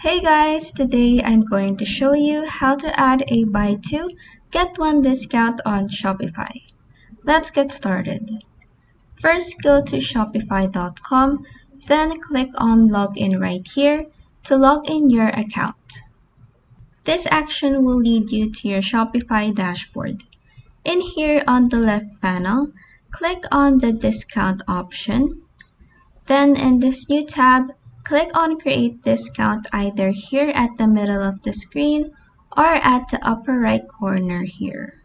Hey guys, today I'm going to show you how to add a buy two, get one discount on Shopify. Let's get started. First go to shopify.com, then click on login right here to log in your account. This action will lead you to your Shopify dashboard. In here on the left panel, click on the discount option. Then in this new tab, click on Create Discount either here at the middle of the screen or at the upper right corner here.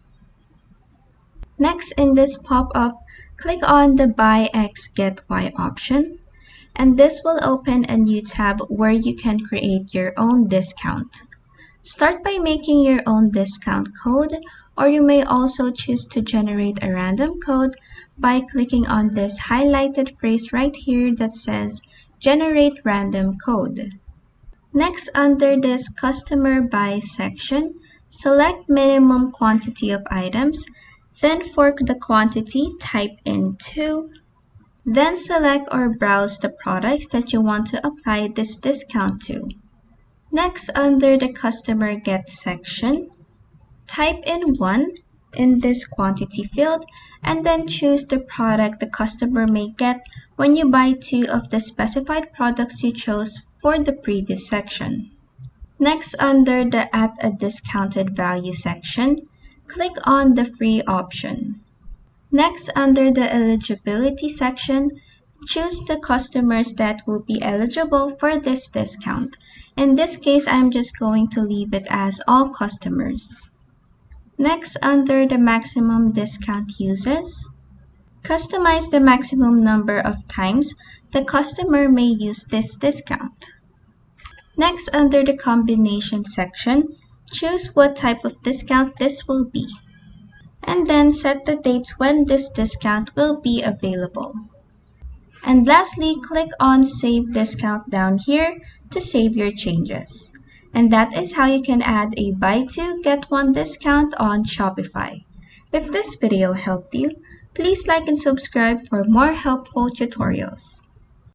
Next in this pop-up, click on the Buy X Get Y option, and this will open a new tab where you can create your own discount. Start by making your own discount code, or you may also choose to generate a random code by clicking on this highlighted phrase right here that says Generate Random Code. Next, under this Customer Buy section, select minimum quantity of items, then for the quantity, type in 2, then select or browse the products that you want to apply this discount to. Next, under the Customer Get section, type in 1 in this quantity field and then choose the product the customer may get when you buy 2 of the specified products you chose for the previous section. Next, under the At a Discounted Value section, click on the Free option. Next, under the Eligibility section, choose the customers that will be eligible for this discount. In this case, I'm just going to leave it as all customers. Next, under the Maximum Discount Uses, customize the maximum number of times the customer may use this discount. Next, under the Combination section, choose what type of discount this will be, and then set the dates when this discount will be available. And lastly, click on Save Discount down here to save your changes. And that is how you can add a buy two, get one discount on Shopify. If this video helped you, please like and subscribe for more helpful tutorials.